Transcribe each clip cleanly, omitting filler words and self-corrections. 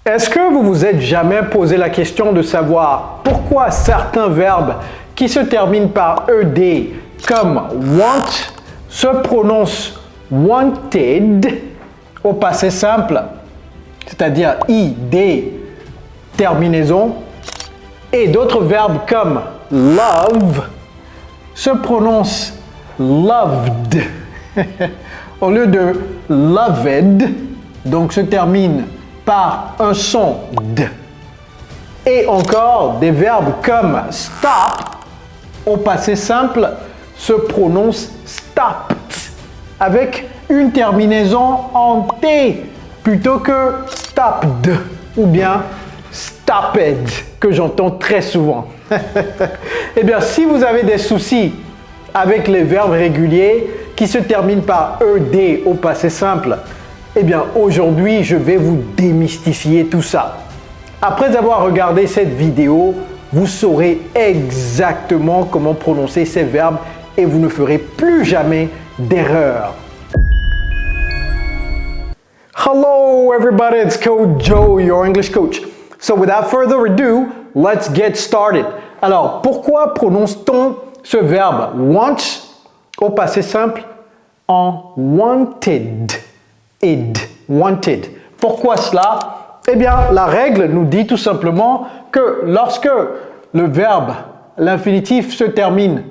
Est-ce que vous vous êtes jamais posé la question de savoir pourquoi certains verbes qui se terminent par ed comme want se prononcent wanted au passé simple, c'est-à-dire id terminaison, et d'autres verbes comme love se prononcent loved au lieu de loved, donc se termine par un son d. Et encore des verbes comme stop au passé simple se prononcent stopped avec une terminaison en t plutôt que stopped ou bien stopped que j'entends très souvent. Eh bien, si vous avez des soucis avec les verbes réguliers qui se terminent par ed au passé simple, eh bien, aujourd'hui, je vais vous démystifier tout ça. Après avoir regardé cette vidéo, vous saurez exactement comment prononcer ces verbes et vous ne ferez plus jamais d'erreur. Hello everybody, it's Coach Joe, your English coach. So without further ado, let's get started. Alors, pourquoi prononce-t-on ce verbe want au passé simple en wanted? Wanted. Pourquoi cela? Eh bien, la règle nous dit tout simplement que lorsque le verbe, l'infinitif se termine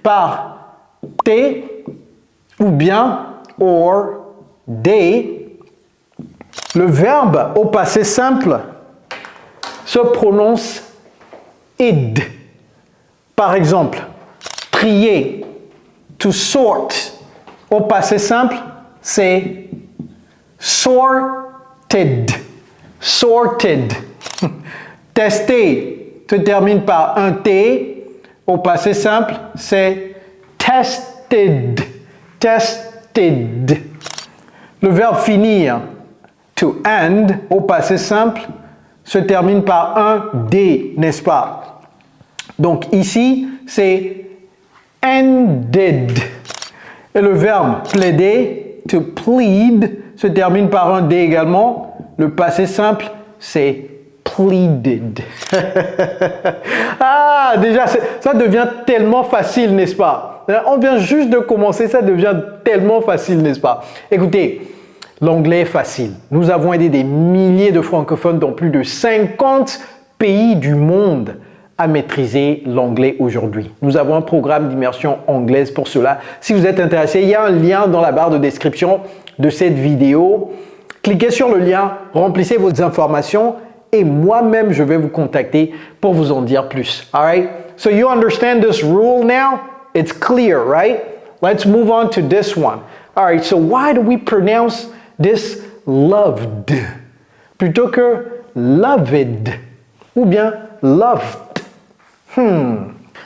par t ou bien or, they, le verbe au passé simple se prononce id. Par exemple, trier, to sort, au passé simple, c'est sorted. Sorted. Tester se termine par un T. Au passé simple, c'est tested. Tested. Le verbe finir, to end, au passé simple, se termine par un D, n'est-ce pas? Donc ici, c'est ended. Et le verbe plaider, to plead, se termine par un D également. Le passé simple, c'est pleaded. Ah, déjà, ça devient tellement facile, n'est-ce pas? On vient juste de commencer, ça devient tellement facile, n'est-ce pas? Écoutez, l'anglais est facile. Nous avons aidé des milliers de francophones dans plus de 50 pays du monde à maîtriser l'anglais aujourd'hui. Nous avons un programme d'immersion anglaise pour cela. Si vous êtes intéressé, il y a un lien dans la barre de description de cette vidéo. Cliquez sur le lien, remplissez vos informations et moi-même, je vais vous contacter pour vous en dire plus. All right? So you understand this rule now? It's clear, right? Let's move on to this one. All right, so why do we pronounce this loved plutôt que loved ou bien loved?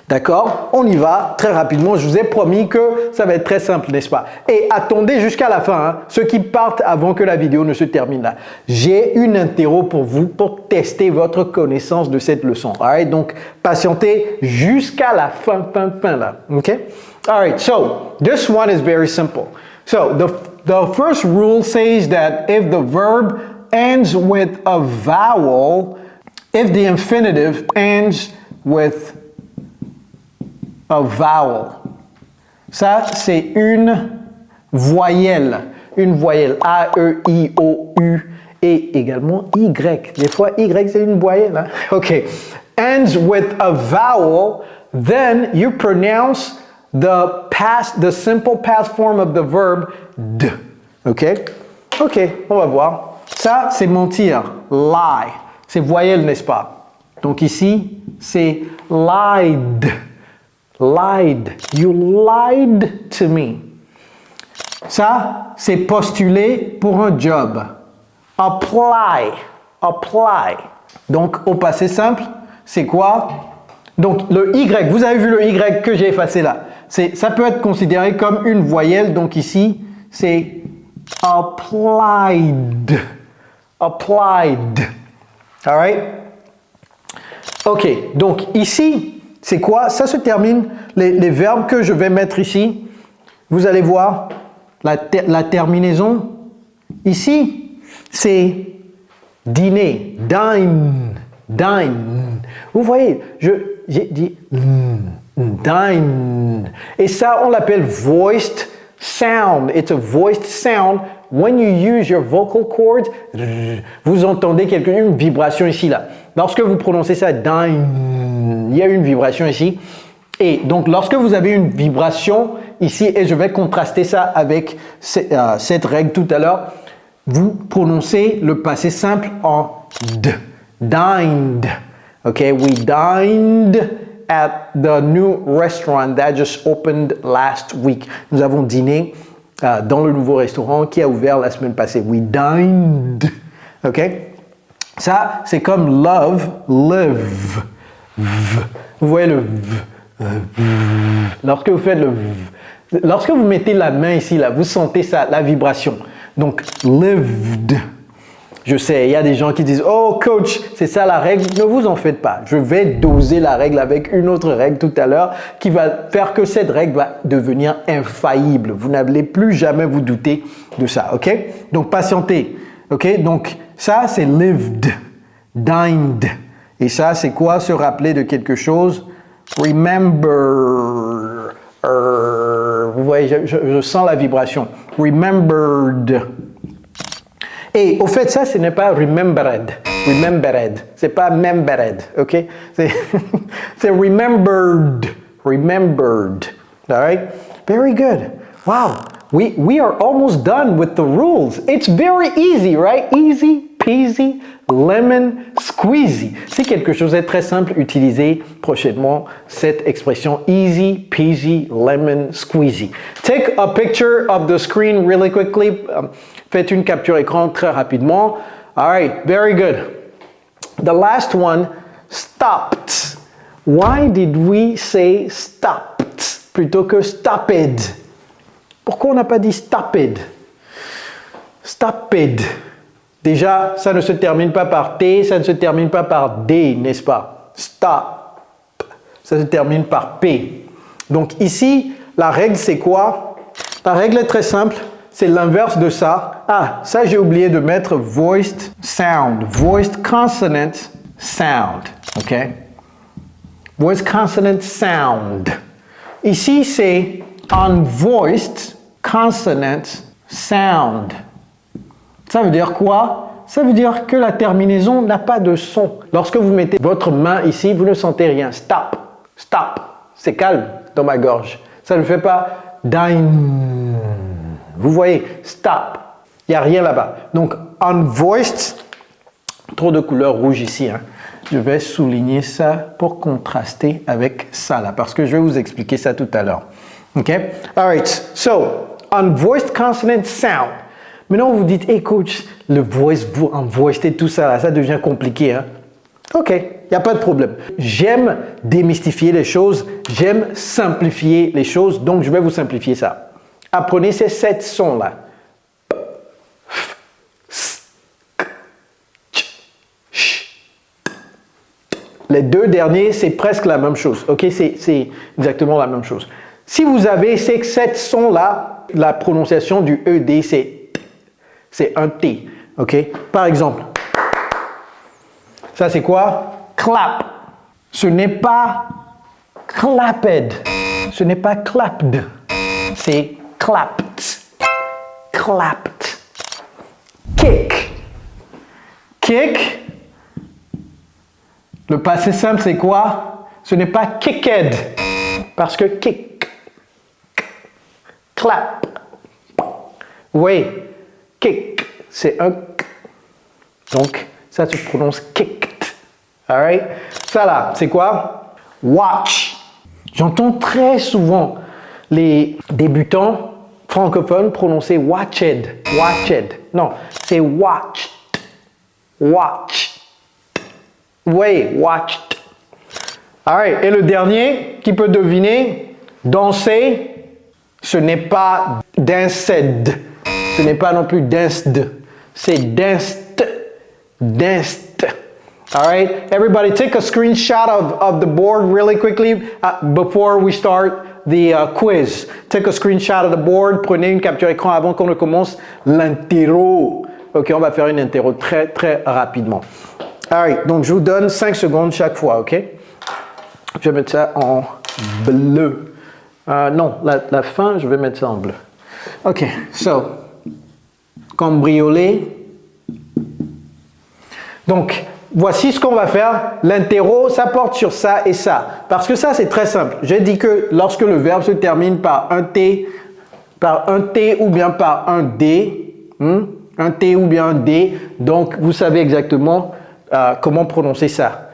D'accord? On y va très rapidement. Je vous ai promis que ça va être très simple, n'est-ce pas? Et attendez jusqu'à la fin, hein, ceux qui partent avant que la vidéo ne se termine là. J'ai une interro pour vous pour tester votre connaissance de cette leçon. Alright? Donc, patientez jusqu'à la fin là. OK? Alright, so this one is very simple. So, the first rule says that if the verb ends with a vowel, if the infinitive ends with a vowel. Ça, c'est une voyelle. Une voyelle. A, E, I, O, U et également Y. Des fois, Y, c'est une voyelle. Hein? OK. Ends with a vowel, then you pronounce the simple past form of the verb d. OK? OK, on va voir. Ça, c'est mentir. Lie. C'est voyelle, n'est-ce pas? Donc ici, c'est lied. Lied. You lied to me. Ça, c'est postuler pour un job. Apply. Apply. Donc, au passé simple, c'est quoi? Donc, le Y, vous avez vu le Y que j'ai effacé là. Ça peut être considéré comme une voyelle. Donc ici, c'est applied. Applied. All right? OK. Donc ici, c'est quoi? Ça se termine, les verbes que je vais mettre ici, vous allez voir, la terminaison, ici, c'est, Dîner, dine. Vous voyez, j'ai dit dine. Et ça, on l'appelle voiced sound. It's a voiced sound. When you use your vocal cords, vous entendez une vibration ici, là. Lorsque vous prononcez ça, dine, il y a une vibration ici. Et donc, lorsque vous avez une vibration ici, et je vais contraster ça avec cette règle tout à l'heure, vous prononcez le passé simple en d. Dined. Okay, we dined at the new restaurant that just opened last week. Nous avons dîné dans le nouveau restaurant qui a ouvert la semaine passée. We dined. Ok? Ça, c'est comme love, live. Vous voyez le lorsque vous faites lorsque vous mettez la main ici, là, vous sentez ça, la vibration. Donc, lived. Je sais, il y a des gens qui disent « Oh, coach, c'est ça la règle. » Ne vous en faites pas. Je vais doser la règle avec une autre règle tout à l'heure qui va faire que cette règle va devenir infaillible. Vous n'allez plus jamais vous douter de ça, ok? Donc, patientez, ok? Donc, ça, c'est lived, dined. Et ça, c'est quoi? Se rappeler de quelque chose. Remember. Vous voyez, je sens la vibration. Remembered. Et au fait, ça, ce n'est pas remembered. Remembered. C'est pas membered, ok? C'est remembered. Remembered. All right? Very good. Wow. We are almost done with the rules. It's very easy, right? Easy peasy, lemon squeezy. C'est quelque chose de très simple. Utilisez prochainement cette expression easy peasy, lemon squeezy. Take a picture of the screen really quickly. Faites une capture écran très rapidement. All right, very good. The last one, stopped. Why did we say stopped plutôt que stopped? Pourquoi on n'a pas dit stopped? Stopped. Déjà, ça ne se termine pas par T, ça ne se termine pas par D, n'est-ce pas? Stop. Ça se termine par P. Donc ici, la règle c'est quoi? La règle est très simple. C'est l'inverse de ça. Ah, ça j'ai oublié de mettre voiced sound. Voiced consonant sound. OK? Voiced consonant sound. Ici, c'est unvoiced consonant sound. Ça veut dire quoi? Ça veut dire que la terminaison n'a pas de son. Lorsque vous mettez votre main ici, vous ne sentez rien. Stop. Stop. C'est calme dans ma gorge. Ça ne fait pas dine. Vous voyez, stop. Il n'y a rien là-bas. Donc, unvoiced, trop de couleur rouge ici. Hein. Je vais souligner ça pour contraster avec ça là, parce que je vais vous expliquer ça tout à l'heure. OK? All right. So, unvoiced consonant sound. Maintenant, vous dites, hey coach, le voice, unvoiced et tout ça là, ça devient compliqué. Hein? OK, il n'y a pas de problème. J'aime démystifier les choses, j'aime simplifier les choses, donc je vais vous simplifier ça. Apprenez ces 7 sons-là. Les deux derniers, c'est presque la même chose. OK, c'est exactement la même chose. Si vous avez ces 7 sons-là, la prononciation du ED, c'est un T. OK? Par exemple, ça c'est quoi? Clap. Ce n'est pas clapped. Ce n'est pas clapped. C'est clapped. Clapped. Kick. Kick. Le passé simple, c'est quoi? Ce n'est pas kicked. Parce que kick. Clap. Vous voyez? Kick, c'est un k. Donc, ça se prononce kicked. All right? Ça là, c'est quoi? Watch. J'entends très souvent les débutants francophones prononcer watched. Watched. Non, c'est watched. Watch. Vous voyez? Watched. All right. Et le dernier, qui peut deviner? Danser. Ce n'est pas danced. Ce n'est pas non plus danced. C'est danced. Danced. All right. Everybody take a screenshot of the board really quickly before we start the quiz. Take a screenshot of the board. Prenez une capture écran avant qu'on ne commence l'interro. Ok, on va faire une interro très, très rapidement. Alright, donc je vous donne 5 secondes chaque fois, ok? Je vais mettre ça en bleu. Non, la fin, je vais mettre ça en bleu. Ok, so, cambrioler. Donc, voici ce qu'on va faire. L'interro, ça porte sur ça et ça. Parce que ça, c'est très simple. J'ai dit que lorsque le verbe se termine par un T ou bien par un D, un T ou bien un D, donc vous savez exactement comment prononcer ça.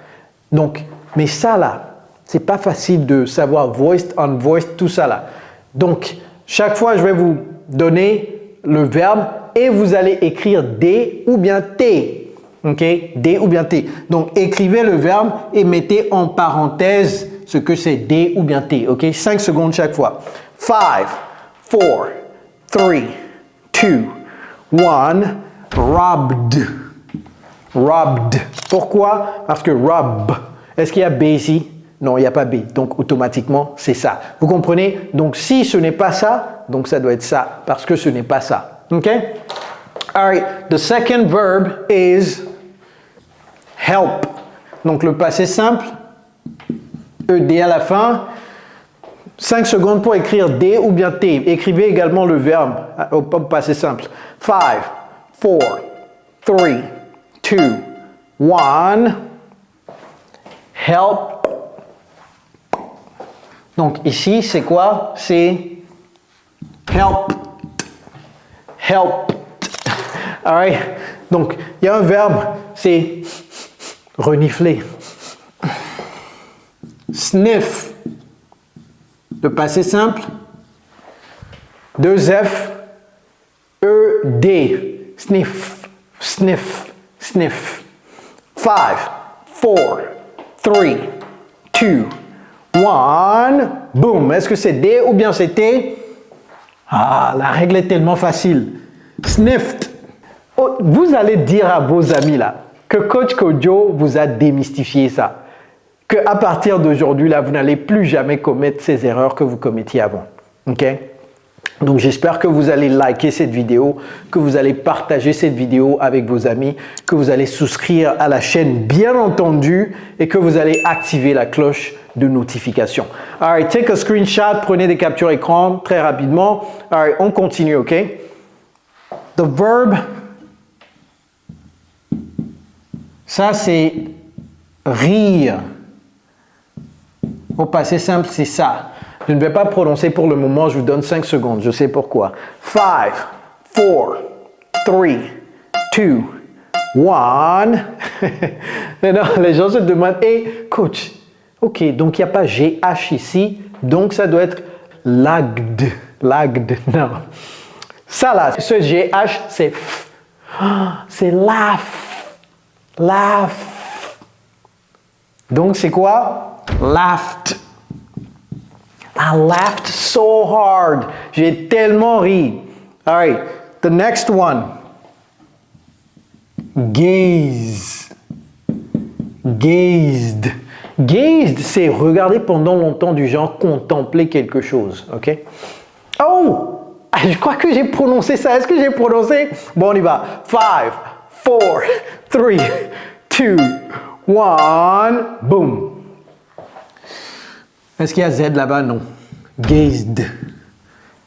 Donc, mais ça là, c'est pas facile de savoir voiced, unvoiced, tout ça là. Donc, chaque fois, je vais vous donner le verbe et vous allez écrire D ou bien T. Ok? D ou bien T. Donc, écrivez le verbe et mettez en parenthèse ce que c'est D ou bien T. Ok? 5 secondes chaque fois. 5, 4, 3, 2, 1, robbed. Robbed. Pourquoi? Parce que rob. Est-ce qu'il y a B ici? Non, il n'y a pas B. Donc, automatiquement, c'est ça. Vous comprenez? Donc, si ce n'est pas ça, donc ça doit être ça. Parce que ce n'est pas ça. OK? All right. The second verb is help. Donc, le passé simple. ED à la fin. 5 secondes pour écrire D ou bien T. Écrivez également le verbe au passé simple. 5, 4, 3, 2, 1. Help. Donc ici, c'est quoi? C'est help. Help. All right? Donc, il y a un verbe, c'est renifler. Sniff. Le passé simple. 2 F. E, D. Sniff. Sniff. Sniff. 5, 4, 3, 2, 1. Boom. Est-ce que c'est D ou bien c'est T? Ah, la règle est tellement facile. Sniffed. Oh, vous allez dire à vos amis là que Coach Kojo vous a démystifié ça. Que à partir d'aujourd'hui là, vous n'allez plus jamais commettre ces erreurs que vous commettiez avant. Ok? Donc j'espère que vous allez liker cette vidéo, que vous allez partager cette vidéo avec vos amis, que vous allez souscrire à la chaîne bien entendu et que vous allez activer la cloche de notification. Alright, take a screenshot, prenez des captures écran très rapidement. Alright, on continue, ok? The verb, ça c'est rire. Au passé simple, c'est ça. Je ne vais pas prononcer pour le moment, je vous donne 5 secondes, je sais pourquoi. 5, 4, 3, 2, 1. Maintenant, les gens se demandent, hey, coach, ok, donc il n'y a pas GH ici, donc ça doit être lagged. Lagged, non. Ça là, ce GH, c'est F. C'est laugh. Laugh. Donc c'est quoi? Laughed. I laughed so hard. J'ai tellement ri. All right, the next one. Gaze. Gazed. Gazed, c'est regarder pendant longtemps du genre contempler quelque chose. Ok? Oh! Je crois que j'ai prononcé ça. Est-ce que j'ai prononcé? Bon, on y va. 5, 4, 3, 2, 1. Boom. Est-ce qu'il y a Z là-bas? Non. Gazed.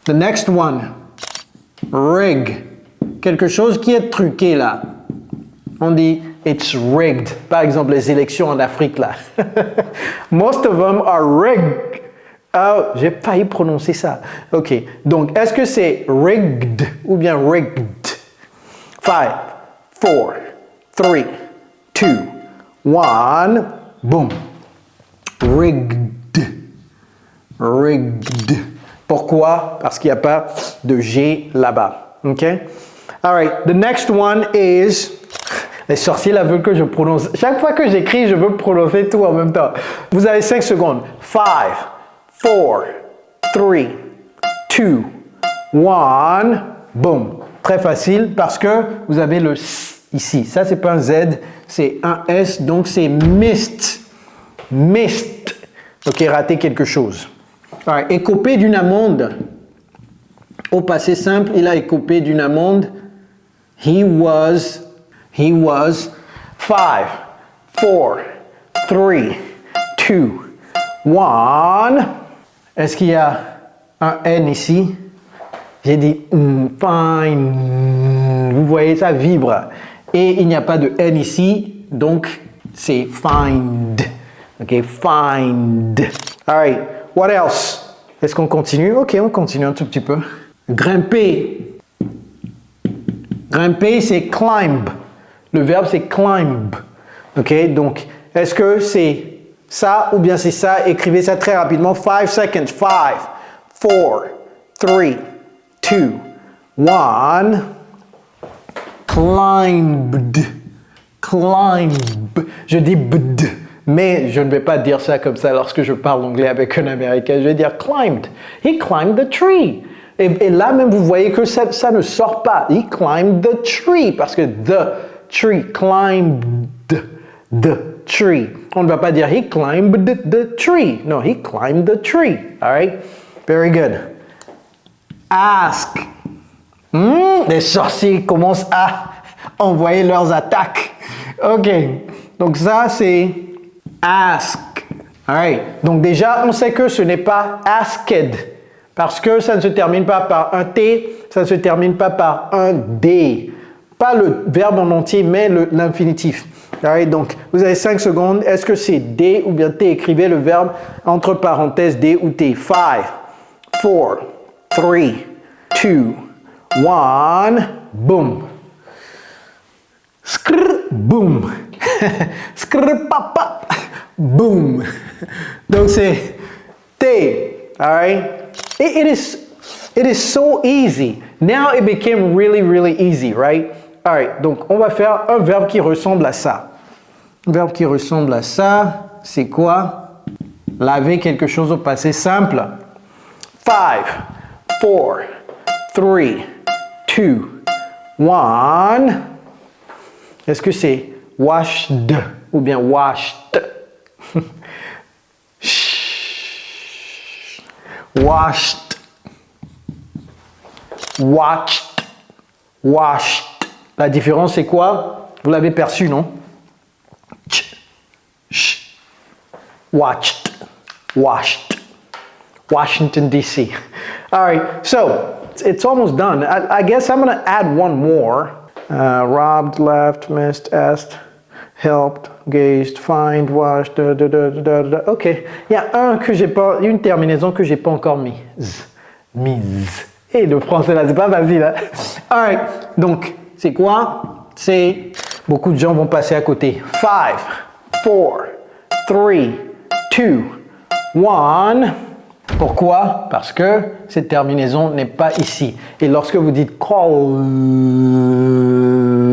The next one. Rig. Quelque chose qui est truqué là. On dit it's rigged. Par exemple, les élections en Afrique là. Most of them are rigged. Oh, j'ai failli prononcer ça. Ok. Donc, est-ce que c'est rigged ou bien rigged? 5, 4, 3, 2, 1. Boom. Rigged. Rigged. Pourquoi? Parce qu'il n'y a pas de G là-bas. OK? All right. The next one is... Les sorciers là veulent que je prononce. Chaque fois que j'écris, je veux prononcer tout en même temps. Vous avez 5 secondes. 5, 4, 3, 2, 1. Boom. Très facile parce que vous avez le S ici. Ça, c'est pas un Z, c'est un S. Donc, c'est missed. Missed. OK, raté quelque chose. Right. Écopé d'une amende. Au passé simple, il a écopé d'une amende. He was. 5, 4, 3, 2, 1. Est-ce qu'il y a un N ici? J'ai dit fine. Vous voyez, ça vibre. Et il n'y a pas de N ici, donc c'est find. Ok, find. All right, what else? Est-ce qu'on continue? Ok, on continue un tout petit peu. Grimper. Grimper, c'est climb. Le verbe, c'est climb. Ok, donc, est-ce que c'est ça ou bien c'est ça? Écrivez ça très rapidement. 5 seconds. 5, 4, 3, 2, 1. Climbed. Climb. Je dis bd, mais je ne vais pas dire ça comme ça lorsque je parle anglais avec un Américain. Je vais dire climbed. He climbed the tree. Et là même, vous voyez que ça ne sort pas. He climbed the tree. Parce que the tree, climbed the tree. On ne va pas dire he climbed the tree. No, he climbed the tree. All right? Very good. Ask. Les sorciers commencent à envoyer leurs attaques. OK. Donc ça, c'est ask. All right. Donc déjà, on sait que ce n'est pas asked. Parce que ça ne se termine pas par un T, ça ne se termine pas par un D. Pas le verbe en entier, mais l'infinitif. Right, donc, vous avez 5 secondes. Est-ce que c'est D ou bien T? Écrivez le verbe entre parenthèses D ou T. 5, 4, 3, 2, 1. Boom. Skrr, boom. Skrr, papa. Boom. Donc, c'est T. All right? It is so easy. Now it became really, really easy, right? All right, donc on va faire un verbe qui ressemble à ça. Un verbe qui ressemble à ça, c'est quoi? Laver quelque chose au passé simple. 5, 4, 3, 2, 1. Est-ce que c'est washed ou bien washed? Washed. Watched. Washed. La différence, c'est quoi? Vous l'avez perçu, non? Watched. Washed. Washington, D.C. All right, so it's almost done. I guess I'm going to add one more. Robbed, left, missed, asked, helped, gazed, find, washed, OK. Il y a une terminaison que j'ai pas encore mise. Et le français là, c'est pas facile. Hein? All right. Donc, c'est quoi? C'est beaucoup de gens vont passer à côté. 5, 4, 3, 2, 1. Pourquoi? Parce que cette terminaison n'est pas ici. Et lorsque vous dites call,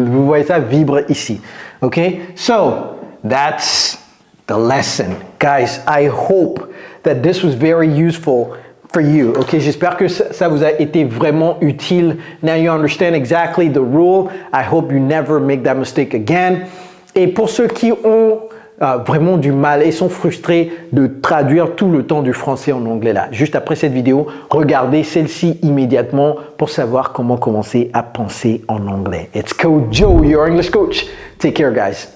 vous voyez ça vibre ici. OK? So, that's the lesson. Guys, I hope that this was very useful for you. Okay, j'espère que ça vous a été vraiment utile. Now you understand exactly the rule. I hope you never make that mistake again. Et pour ceux qui ont vraiment du mal et sont frustrés de traduire tout le temps du français en anglais là, juste après cette vidéo, regardez celle-ci immédiatement pour savoir comment commencer à penser en anglais. It's Coach Joe, your English coach. Take care, guys.